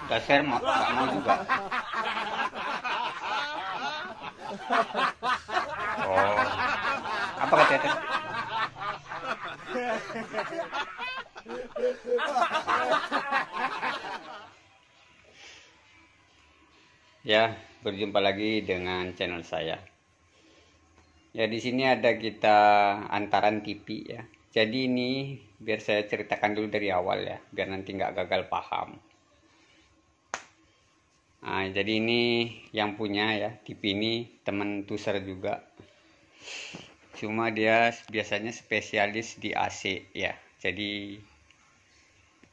Udah share mau, nggak mau juga. Oh, apa katanya? Ya, berjumpa lagi dengan channel saya. Ya, di sini ada kita antaran TV ya. Jadi ini biar saya ceritakan dulu dari awal ya, biar nanti nggak gagal paham. Nah, jadi ini yang punya ya, TV ini teman Tuser juga. Cuma dia biasanya spesialis di AC ya. Jadi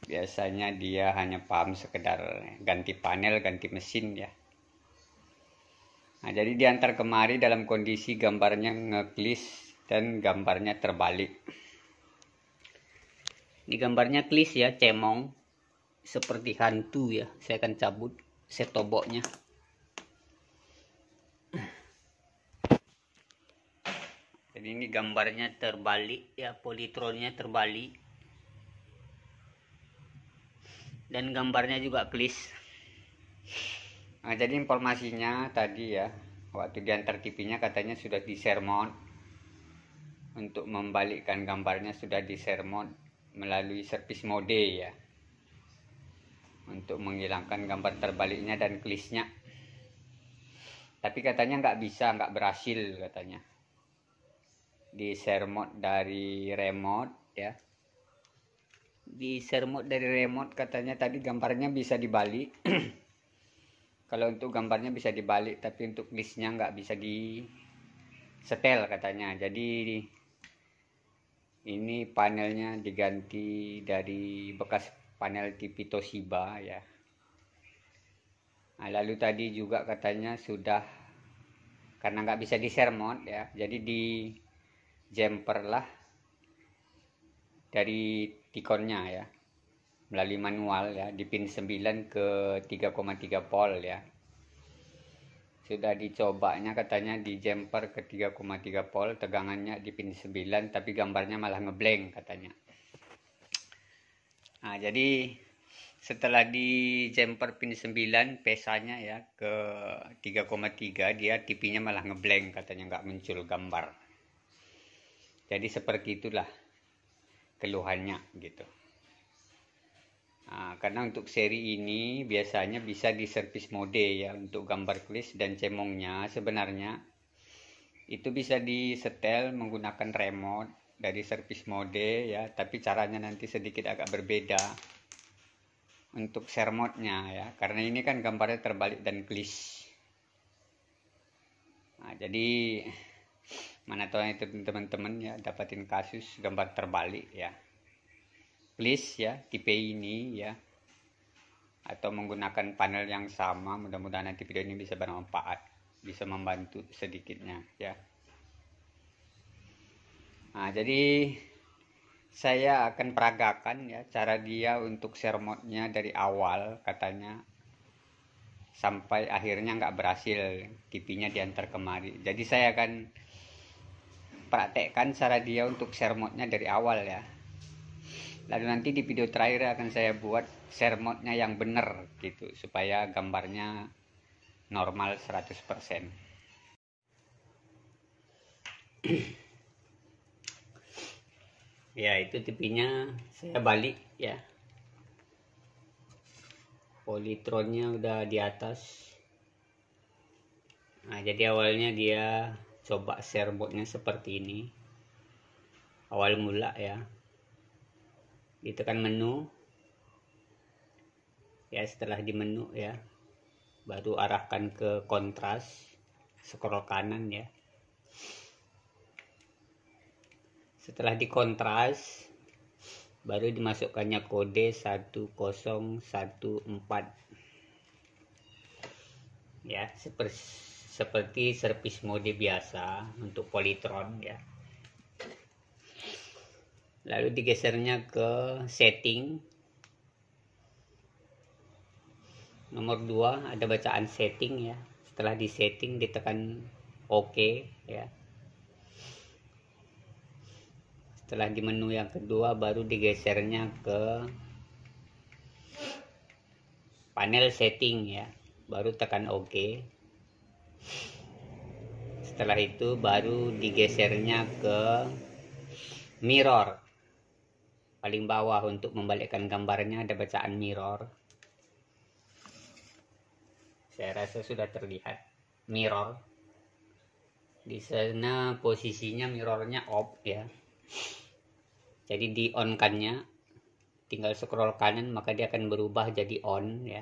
biasanya dia hanya paham sekedar ganti panel, ganti mesin ya. Nah, jadi diantar kemari dalam kondisi gambarnya ngeklis dan gambarnya terbalik. Ini gambarnya klis ya, cemong. Seperti hantu ya. Saya akan cabut setoboknya. Jadi ini gambarnya terbalik ya, politronnya terbalik. Dan gambarnya juga klis. Nah, jadi informasinya tadi ya, waktu diantar TV-nya katanya sudah di sermon. Untuk membalikkan gambarnya sudah di sermon melalui service mode ya. Untuk menghilangkan gambar terbaliknya dan klisnya. Tapi katanya nggak bisa, nggak berhasil katanya. Di sermon dari remote ya. Di sermon dari remote katanya tadi gambarnya bisa dibalik. Kalau untuk gambarnya bisa dibalik, tapi untuk listnya nggak bisa di setel katanya. Jadi ini panelnya diganti dari bekas panel TV Toshiba ya. Nah, lalu tadi juga katanya sudah, karena nggak bisa di sermon ya, jadi di jumper lah dari tikonnya ya, melalui manual ya, di pin 9 ke 3,3 volt ya. Sudah dicobanya katanya di jumper ke 3,3 volt, tegangannya di pin 9, tapi gambarnya malah ngeblank katanya. Nah, jadi setelah di jumper pin 9 pesanya ya ke 3,3, dia TV-nya malah ngeblank katanya, nggak muncul gambar. Jadi seperti itulah keluhannya gitu. Nah, karena untuk seri ini biasanya bisa di service mode ya, untuk gambar klis dan cemongnya sebenarnya itu bisa disetel menggunakan remote dari service mode ya, tapi caranya nanti sedikit agak berbeda untuk share mode-nya ya, karena ini kan gambarnya terbalik dan klis. Nah, jadi mana tahu itu teman-teman ya dapatin kasus gambar terbalik ya, klis ya, tipe ini ya, atau menggunakan panel yang sama. Mudah-mudahan nanti video ini bisa bermanfaat, bisa membantu sedikitnya ya. Nah, jadi saya akan peragakan ya cara dia untuk share mode-nya dari awal katanya sampai akhirnya nggak berhasil, TV-nya diantar kemari. Jadi saya akan praktekkan cara dia untuk share mode-nya dari awal ya. Lalu nanti di video terakhir akan saya buat share mode-nya yang benar gitu, supaya gambarnya normal 100%. Ya, itu TV-nya saya balik ya. Politronnya udah di atas. Nah, jadi awalnya dia coba share mode-nya seperti ini. Awal mula ya. Ditekan menu. Ya, setelah di menu ya, baru arahkan ke kontras, scroll kanan ya. Setelah dikontras, baru dimasukkannya kode 1014 ya, seperti service mode biasa untuk politron ya. Lalu digesernya ke setting. Nomor 2 ada bacaan setting ya. Setelah di setting ditekan OK ya. Setelah di menu yang kedua baru digesernya ke panel setting ya, baru tekan OK. Setelah itu baru digesernya ke mirror paling bawah. Untuk membalikkan gambarnya ada bacaan mirror. Saya rasa sudah terlihat mirror. Di sana posisinya mirrornya off ya. Jadi di on kannya tinggal scroll kanan maka dia akan berubah jadi on ya.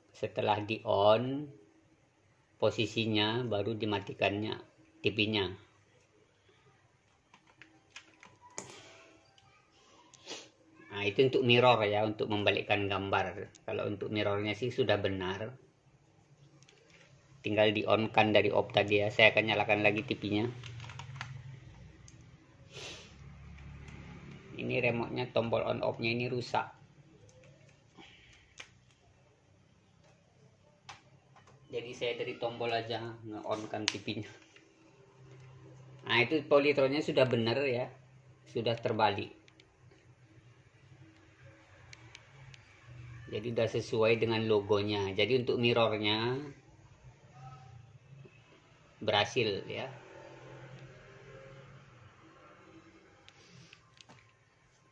Setelah di on posisinya baru dimatikannya TV-nya. Nah, itu untuk mirror ya, untuk membalikkan gambar. Kalau untuk mirrornya sih sudah benar. Tinggal di on kan dari off tadi ya. Saya akan nyalakan lagi TV-nya. Ini remote-nya, tombol on off-nya ini rusak. Jadi saya dari tombol aja nge-on kan TV-nya. Nah, itu politronnya sudah benar ya. Sudah terbalik. Jadi udah sesuai dengan logonya. Jadi untuk mirrornya berhasil ya.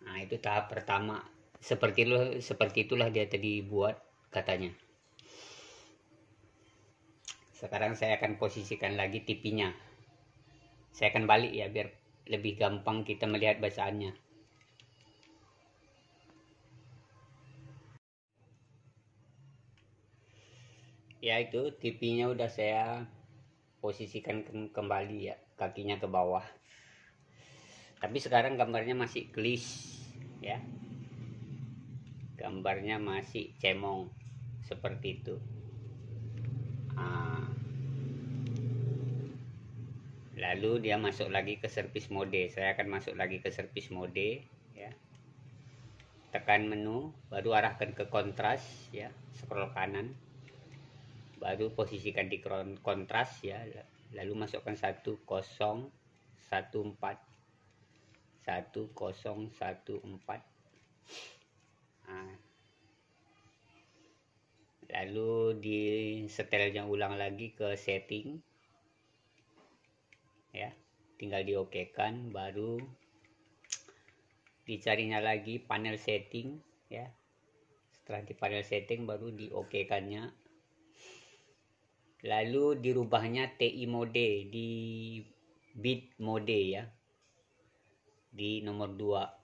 Nah, itu tahap pertama. Seperti itulah dia tadi buat katanya. Sekarang saya akan posisikan lagi TV-nya. Saya akan balik ya biar lebih gampang kita melihat bacaannya. Ya, itu TV-nya udah saya posisikan kembali ya, kakinya ke bawah. Tapi sekarang gambarnya masih glitch ya. Gambarnya masih cemong seperti itu. Lalu dia masuk lagi ke service mode. Saya akan masuk lagi ke service mode ya. Tekan menu, baru arahkan ke kontras ya, scroll kanan. Baru posisikan di kontras ya, lalu masukkan 1014 1014. Lalu di setelnya ulang lagi ke setting ya, tinggal di OK kan, baru dicarinya lagi panel setting ya. Setelah di panel setting baru di OK kannya, lalu dirubahnya TI mode di bit mode ya, di nomor 2.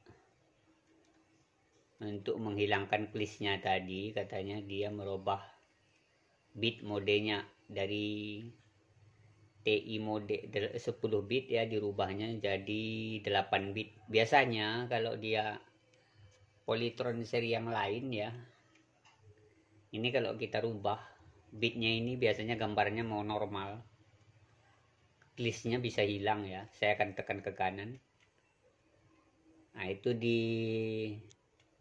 Untuk menghilangkan klishnya tadi katanya dia merubah bit modenya dari TI mode 10 bit ya, dirubahnya jadi 8 bit. Biasanya kalau dia Polytron seri yang lain ya, ini kalau kita rubah bitnya ini biasanya gambarnya mau normal, glitchnya bisa hilang ya. Saya akan tekan ke kanan. Nah, itu di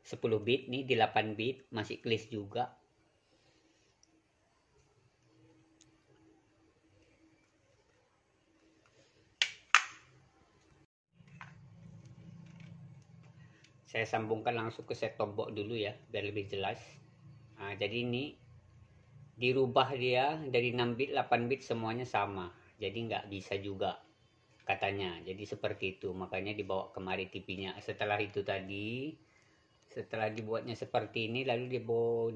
10 bit nih, di 8 bit masih glitch juga. Saya sambungkan langsung ke set top box dulu ya biar lebih jelas. Nah, jadi ini dirubah dia dari 6 bit 8 bit semuanya sama, jadi nggak bisa juga katanya. Jadi seperti itu, makanya dibawa kemari TV-nya. Setelah itu tadi, setelah dibuatnya seperti ini, lalu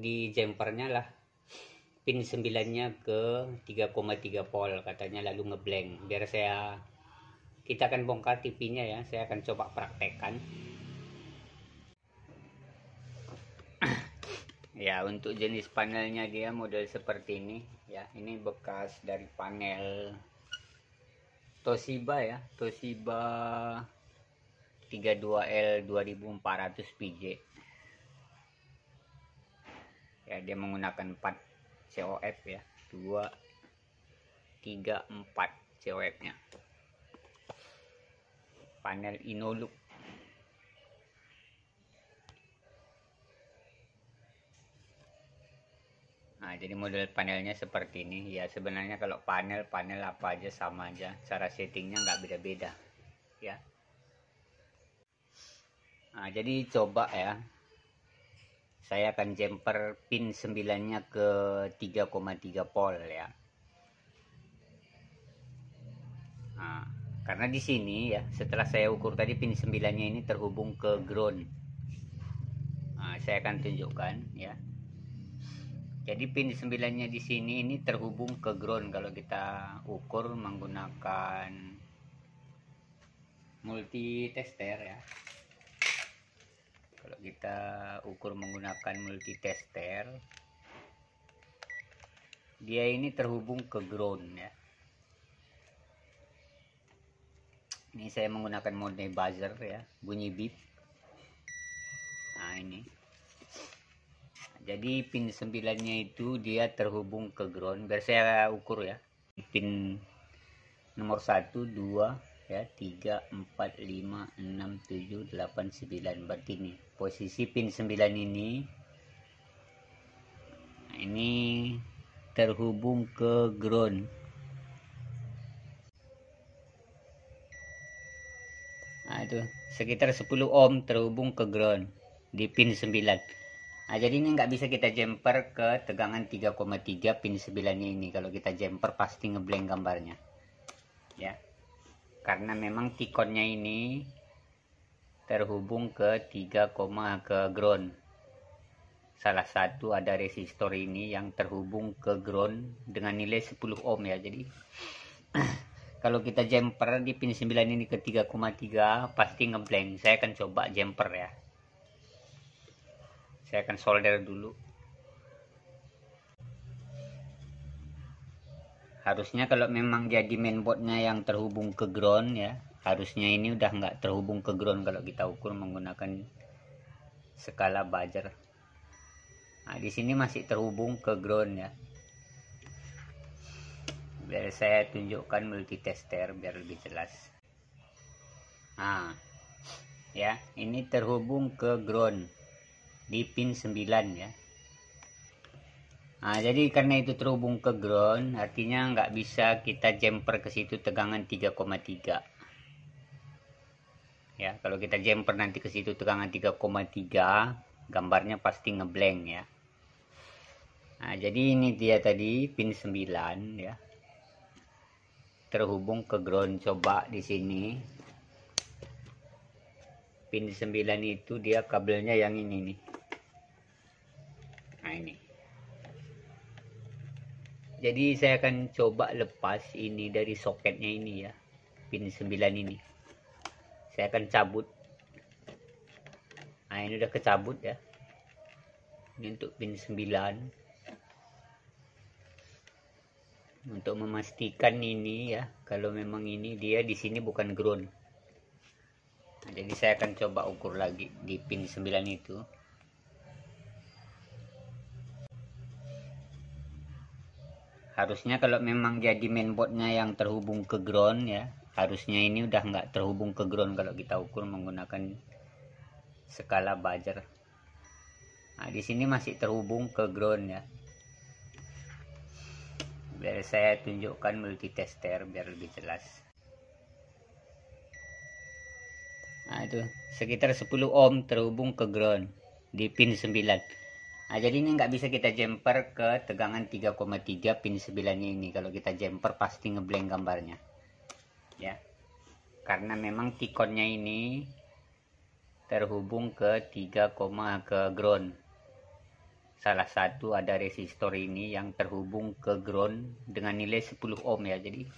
di jumpernya lah pin 9-nya ke 3,3 volt katanya, lalu ngeblank. Biar kita akan bongkar TV-nya ya, saya akan coba praktekkan. Ya, untuk jenis panelnya dia model seperti ini ya. Ini bekas dari panel Toshiba ya, Toshiba 32L 2400 PJ. Ya, dia menggunakan 4 COF ya, 2 3 4 COF-nya. Panel Inolux. Nah, Nah, jadi model panelnya seperti ini ya. Sebenarnya kalau panel apa aja sama aja, cara settingnya nggak beda-beda ya. Nah, jadi coba ya, saya akan jumper pin 9 nya ke 3,3 volt ya. Nah, karena di sini ya, setelah saya ukur tadi pin 9 nya ini terhubung ke ground. Nah, saya akan tunjukkan ya. Jadi pin 9 nya di sini ini terhubung ke ground kalau kita ukur menggunakan multi tester ya. Kalau kita ukur menggunakan multi tester, dia ini terhubung ke ground ya. Ini saya menggunakan mode buzzer ya, bunyi beep. Nah, ini. Jadi pin 9 nya itu dia terhubung ke ground. Biar saya ukur ya. Pin nomor 1, 2, ya, 3, 4, 5, 6, 7, 8, 9. Berarti ini posisi pin 9 ini. Nah, ini terhubung ke ground. Nah, itu sekitar 10 ohm terhubung ke ground di pin 9. Nah, jadi ini nggak bisa kita jumper ke tegangan 3,3 pin 9 ini. Kalau kita jumper pasti ngeblank gambarnya ya, karena memang tikonnya ini terhubung ke 3, ke ground. Salah satu ada resistor ini yang terhubung ke ground dengan nilai 10 ohm ya. Jadi kalau kita jumper di pin 9 ini ke 3,3 pasti ngeblank. Saya akan coba jumper ya. Saya akan solder dulu. Harusnya kalau memang jadi mainboardnya yang terhubung ke ground ya, harusnya ini udah nggak terhubung ke ground kalau kita ukur menggunakan skala buzzer. Nah, di sini masih terhubung ke ground ya. Biar saya tunjukkan multi tester biar lebih jelas. Nah, ya, ini terhubung ke ground di pin 9 ya. Nah, jadi karena itu terhubung ke ground, artinya nggak bisa kita jumper ke situ tegangan 3,3. Ya, kalau kita jumper nanti ke situ tegangan 3,3, gambarnya pasti ngeblank ya. Nah, jadi ini dia tadi pin 9 ya. Terhubung ke ground. Coba di sini. Pin 9 itu dia kabelnya yang ini nih. Nah, ini. Jadi saya akan coba lepas ini dari soketnya ini ya. Pin 9 ini. Saya akan cabut. Nah, ini udah kecabut ya. Ini untuk pin 9. Untuk memastikan ini ya, kalau memang ini dia di sini bukan ground. Nah, jadi saya akan coba ukur lagi di pin 9 itu. Harusnya kalau memang jadi mainboardnya yang terhubung ke ground ya, harusnya ini udah nggak terhubung ke ground kalau kita ukur menggunakan skala buzzer. Nah, di sini masih terhubung ke ground ya. Biar saya tunjukkan multi tester biar lebih jelas. Nah, itu sekitar 10 ohm terhubung ke ground di pin 9. Nah, jadi ini nggak bisa kita jumper ke tegangan 3,3 pin 9 ini. Kalau kita jumper pasti ngeblank gambarnya ya, karena memang tikonnya ini terhubung ke 3, ke ground. Salah satu ada resistor ini yang terhubung ke ground dengan nilai 10 ohm ya. Jadi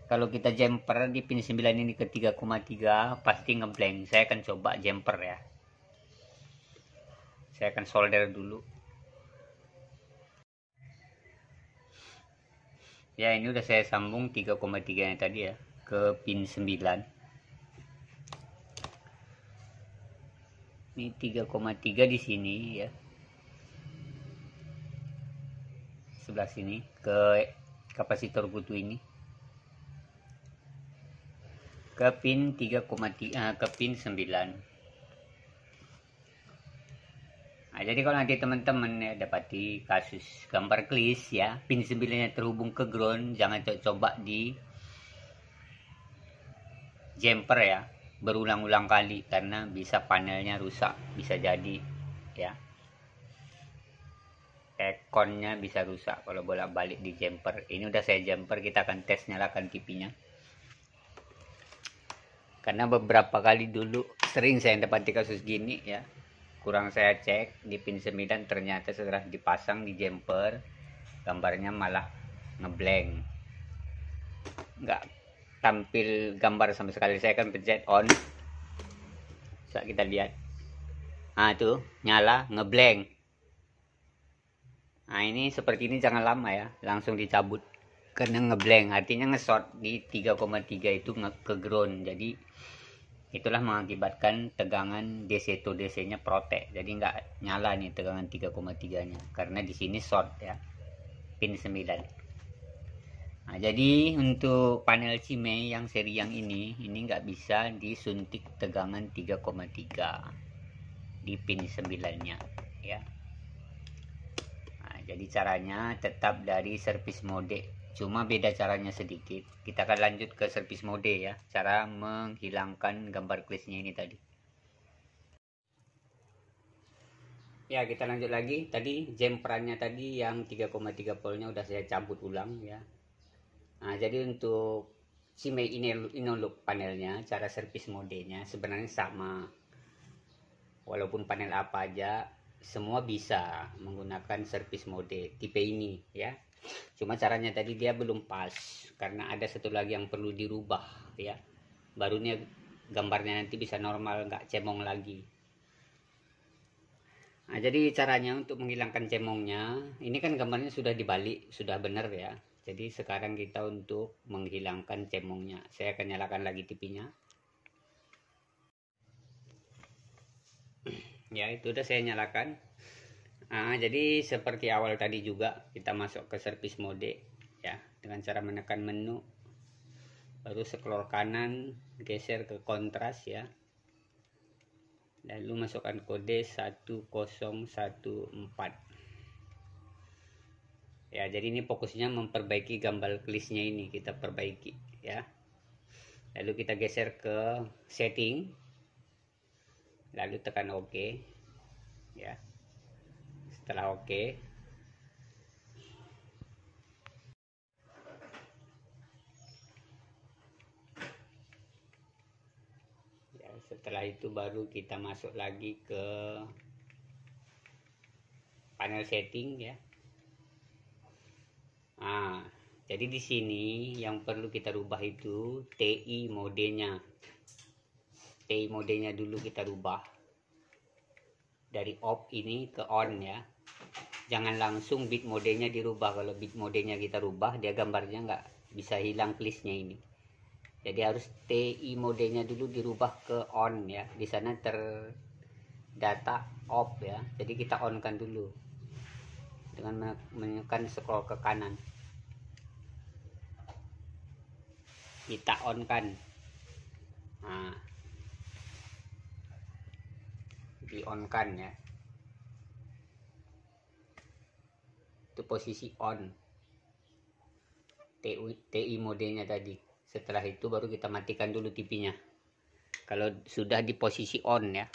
kalau kita jumper di pin 9 ini ke 3,3 pasti ngeblank. Saya akan coba jumper ya. Saya akan solder dulu. Ya, ini udah saya sambung 3,3 yang tadi ya ke pin 9. Ini 3,3 di sini ya. Sebelah sini ke kapasitor kutu ini. Ke pin 3,3 ke pin 9. Nah, Nah, jadi kalau nanti teman-teman ya dapati kasus gambar klis ya, pin 9-nya terhubung ke ground, jangan coba di jumper ya berulang-ulang kali, karena bisa panelnya rusak, bisa jadi ya. Ekonnya bisa rusak kalau bolak-balik di jumper. Ini udah saya jumper, kita akan tes nyalakan TV-nya. Karena beberapa kali dulu sering saya dapati kasus gini ya. Kurang saya cek di pin 9, ternyata setelah dipasang di jumper, gambarnya malah ngeblank. Nggak tampil gambar sama sekali. Saya akan pencet on. Bisa kita lihat. Nah tuh, nyala, ngeblank. Nah ini seperti ini jangan lama ya, langsung dicabut. Karena ngeblank, artinya nge-short di 3,3 itu ke ground. Jadi itulah mengakibatkan tegangan DC to DC-nya protek. Jadi nggak nyala nih tegangan 3,3-nya. Karena di sini short ya, pin 9. Nah, jadi untuk panel Cimei yang seri yang ini nggak bisa disuntik tegangan 3,3 di pin 9-nya ya. Nah, jadi caranya tetap dari service mode, cuma beda caranya sedikit. Kita akan lanjut ke service mode ya, cara menghilangkan gambar klisnya ini tadi. Ya, kita lanjut lagi. Tadi jumperannya tadi yang 3,3 voltnya udah saya cabut ulang ya. Nah, jadi untuk Cimei Innolook panelnya, cara service modenya sebenarnya sama. Walaupun panel apa aja, semua bisa menggunakan service mode tipe ini ya. Cuma caranya tadi dia belum pas, karena ada satu lagi yang perlu dirubah ya. Barunya gambarnya nanti bisa normal, nggak cemong lagi. Nah, jadi caranya untuk menghilangkan cemongnya, ini kan gambarnya sudah dibalik, sudah benar ya. Jadi sekarang kita untuk menghilangkan cemongnya, saya akan nyalakan lagi TV-nya. Ya, itu udah saya nyalakan. Nah, jadi seperti awal tadi juga kita masuk ke service mode ya, dengan cara menekan menu, baru scroll kanan, geser ke kontras ya, lalu masukkan kode 1014 ya. Jadi ini fokusnya memperbaiki gambar klisnya, ini kita perbaiki ya. Lalu kita geser ke setting, lalu tekan OK ya. Setelah OK, ya, setelah itu baru kita masuk lagi ke panel setting ya. Nah, jadi di sini yang perlu kita rubah itu TI modenya. TI modenya dulu kita rubah dari off ini ke on ya. Jangan langsung bit modenya dirubah. Kalau bit modenya kita rubah, dia gambarnya nggak bisa hilang klisnya ini. Jadi harus TI modenya dulu dirubah ke on ya. Di sana terdata off ya. Jadi kita on kan dulu dengan menekan scroll ke kanan. Kita on kan. Nah, di on kan ya. Itu posisi on. TI modenya tadi. Setelah itu baru kita matikan dulu TV-nya. Kalau sudah di posisi on ya.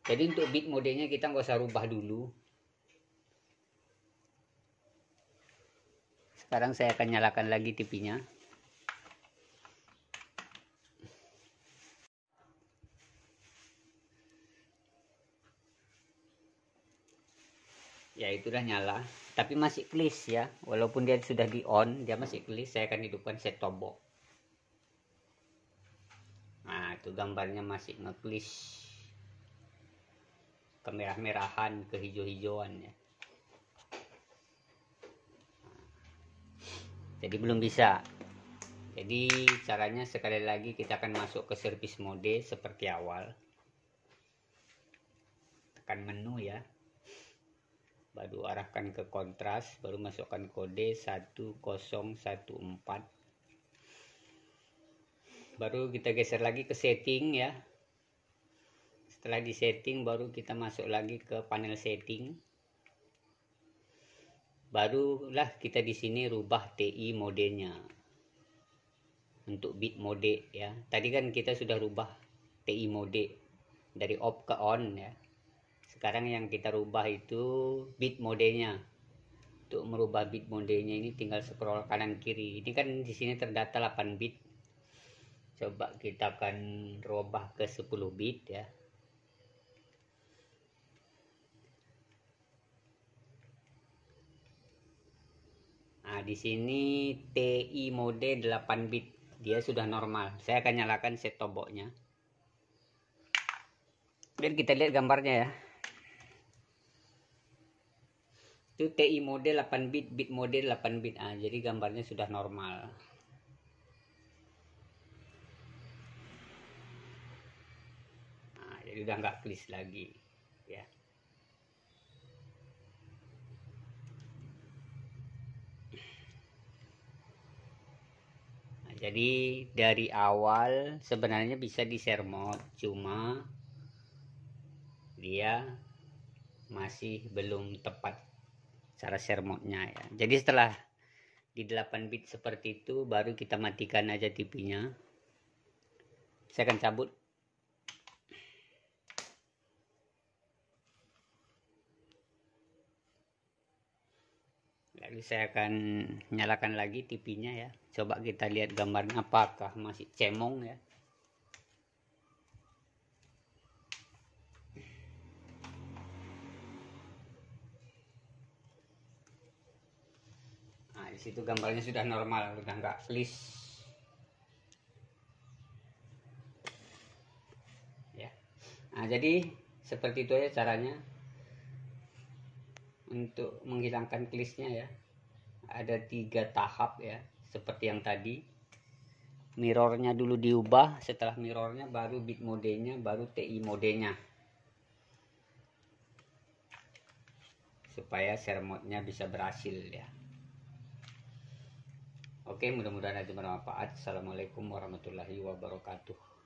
Jadi untuk bit modenya kita nggak usah rubah dulu. Sekarang saya akan nyalakan lagi TV-nya. Ya, itulah nyala, tapi masih klis ya. Walaupun dia sudah di on, dia masih klis. Saya akan hidupkan set top box. Nah, itu gambarnya masih ngeklis, kemerah-merahan, ke hijau-hijauan ya. Jadi belum bisa. Jadi caranya sekali lagi kita akan masuk ke service mode seperti awal. Tekan menu ya. Baru arahkan ke kontras, baru masukkan kode 1014. Baru kita geser lagi ke setting ya. Setelah di setting baru kita masuk lagi ke panel setting. Barulah kita di sini rubah TI modenya untuk bit mode ya. Tadi kan kita sudah rubah TI mode dari off ke on ya. Sekarang yang kita rubah itu bit modenya. Untuk merubah bit modenya ini tinggal scroll kanan kiri. Ini kan di sini terdata 8 bit. Coba kita akan rubah ke 10 bit ya. Nah, di sini TI mode 8 bit. Dia sudah normal. Saya akan nyalakan set top box-nya. Dan kita lihat gambarnya ya. Itu TI mode 8 bit, bit mode 8 bit. Nah, jadi gambarnya sudah normal. Nah, jadi udah nggak klis lagi ya. Jadi dari awal sebenarnya bisa di share mode, cuma dia masih belum tepat cara share mode-nya ya. Jadi setelah di 8 bit seperti itu baru kita matikan aja TV-nya. Saya akan cabut. Lalu saya akan nyalakan lagi TV-nya ya. Coba kita lihat gambarnya apakah masih cemong ya. Nah, di situ gambarnya sudah normal, udah nggak flash. Ya. Nah, jadi seperti itu aja caranya untuk menghilangkan klishnya ya. Ada 3 tahap ya, seperti yang tadi. Mirrornya dulu diubah, setelah mirrornya baru bit modenya, baru TI modenya, supaya share mode-nya bisa berhasil ya. Oke, mudah-mudahan itu bermanfaat. Assalamualaikum warahmatullahi wabarakatuh.